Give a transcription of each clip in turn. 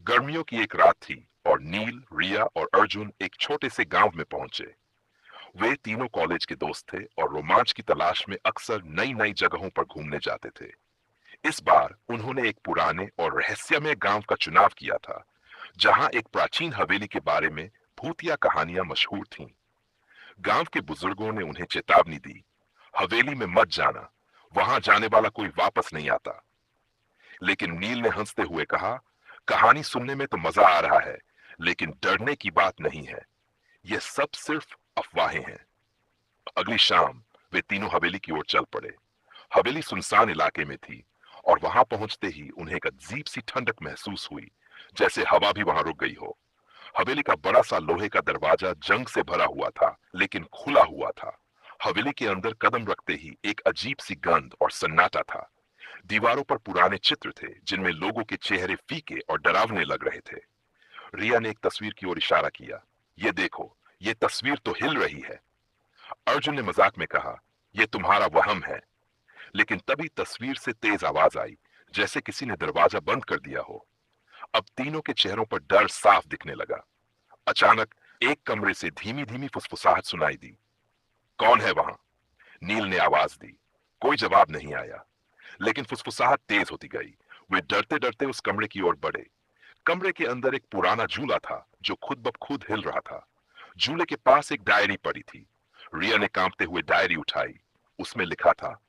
गर्मियों की एक रात थी और नील, रिया और अर्जुन एक छोटे से गांव में पहुंचे। वे तीनों कॉलेज के दोस्त थे और रोमांच की तलाश में अक्सर नई नई जगहों पर घूमने जाते थे। इस बार उन्होंने एक पुराने और रहस्यमय गांव का चुनाव किया था, जहां एक प्राचीन हवेली के बारे में भूतिया कहानियां मशहूर थीं। गांव के बुजुर्गों ने उन्हें चेतावनी दी, हवेली में मत जाना, वहां जाने वाला कोई वापस नहीं आता। लेकिन नील ने हंसते हुए कहा, कहानी सुनने में तो मजा आ रहा है, लेकिन डरने की बात नहीं है। यह सब सिर्फ अफवाहें हैं। अगली शाम वे तीनों हवेली की ओर चल पड़े। हवेली सुनसान इलाके में थी और वहां पहुंचते ही उन्हें एक अजीब सी ठंडक महसूस हुई, जैसे हवा भी वहां रुक गई हो। हवेली का बड़ा सा लोहे का दरवाजा जंग से भरा हुआ था, लेकिन खुला हुआ था। हवेली के अंदर कदम रखते ही एक अजीब सी गंध और सन्नाटा था। दीवारों पर पुराने चित्र थे, जिनमें लोगों के चेहरे फीके और डरावने लग रहे थे। रिया ने एक तस्वीर की ओर इशारा किया, ये देखो, ये तस्वीर तो हिल रही है। अर्जुन ने मजाक में कहा, यह तुम्हारा वहम है। लेकिन तभी तस्वीर से तेज आवाज आई, जैसे किसी ने दरवाजा बंद कर दिया हो। अब तीनों के चेहरों पर डर साफ दिखने लगा। अचानक एक कमरे से धीमी धीमी फुसफुसाहट सुनाई दी। कौन है वहां? नील ने आवाज दी। कोई जवाब नहीं आया, लेकिन फुसफुसाहट तेज होती गई। वे डरते डरते उस कमरे की ओर बढ़े। कमरे के अंदर एक पुराना झूला था, जो खुद ब खुद हिल रहा था। झूले के पास एक डायरी पड़ी थी। रिया ने कांपते हुए डायरी उठाई। उसमें लिखा था,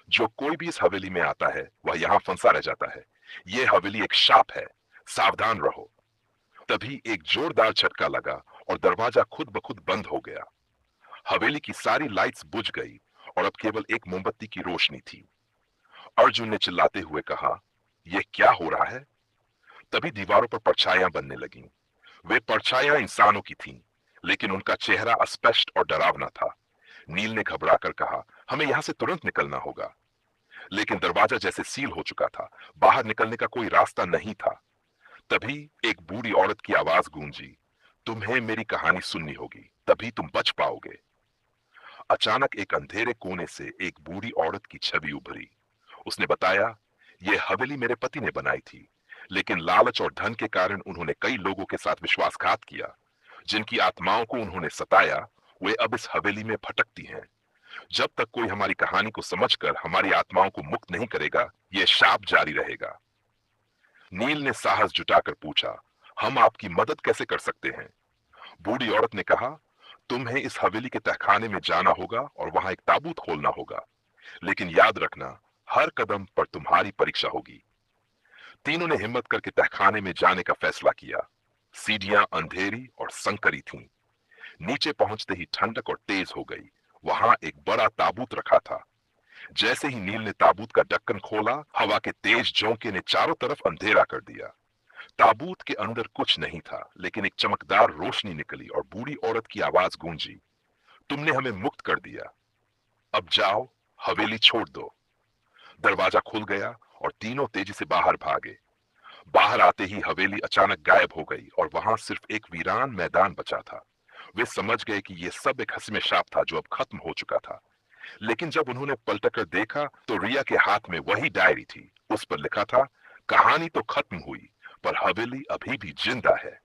जो कोई भी इस हवेली में आता है वह यहां फंसा रह जाता है। यह हवेली एक शाप है, सावधान रहो। तभी एक जोरदार झटका लगा और दरवाजा खुद ब खुद बंद हो गया। हवेली की सारी लाइट्स बुझ गई और अब केवल एक मोमबत्ती की रोशनी थी। अर्जुन ने चिल्लाते हुए कहा, यह क्या हो रहा है? तभी दीवारों पर परछाइयां बनने लगीं। वे परछाइयां इंसानों की थीं, लेकिन उनका चेहरा अस्पष्ट और डरावना था। नील ने घबराकर कहा, हमें यहां से तुरंत निकलना होगा। लेकिन दरवाजा जैसे सील हो चुका था, बाहर निकलने का कोई रास्ता नहीं था। तभी एक बूढ़ी औरत की आवाज गूंजी, तुम्हें मेरी कहानी सुननी होगी, तभी तुम बच पाओगे। अचानक एक अंधेरे कोने से एक बूढ़ी औरत की छवि उभरी। उसने बताया, यह हवेली मेरे पति ने बनाई थी, लेकिन लालच और धन के कारण उन्होंने कई लोगों के साथ विश्वासघात किया। जिनकी आत्माओं को उन्होंने सताया, वे अब इस हवेली में भटकती हैं। जब तक कोई हमारी कहानी को समझकर हमारी आत्माओं को मुक्त नहीं करेगा, यह शाप जारी रहेगा। नील ने साहस जुटाकर पूछा, हम आपकी मदद कैसे कर सकते हैं? बूढ़ी औरत ने कहा, तुम्हें इस हवेली के तहखाने में जाना होगा और वहां एक ताबूत खोलना होगा। लेकिन याद रखना, हर कदम पर तुम्हारी परीक्षा होगी। तीनों ने हिम्मत करके तहखाने में जाने का फैसला किया। सीढ़ियां अंधेरी और संकरी थीं। नीचे पहुंचते ही ठंडक और तेज हो गई। वहां एक बड़ा ताबूत रखा था। जैसे ही नील ने ताबूत का ढक्कन खोला, हवा के तेज झोंके ने चारों तरफ अंधेरा कर दिया। ताबूत के अंदर कुछ नहीं था, लेकिन एक चमकदार रोशनी निकली और बूढ़ी औरत की आवाज गूंजी, तुमने हमें मुक्त कर दिया, अब जाओ, हवेली छोड़ दो। दरवाजा खुल गया और तीनों तेजी से बाहर भागे। बाहर आते ही हवेली अचानक गायब हो गई और वहां सिर्फ एक वीरान मैदान बचा था। वे समझ गए कि यह सब एक हंसी में शाप था जो अब खत्म हो चुका था। लेकिन जब उन्होंने पलटकर देखा तो रिया के हाथ में वही डायरी थी। उस पर लिखा था, कहानी तो खत्म हुई, पर हवेली अभी भी जिंदा है।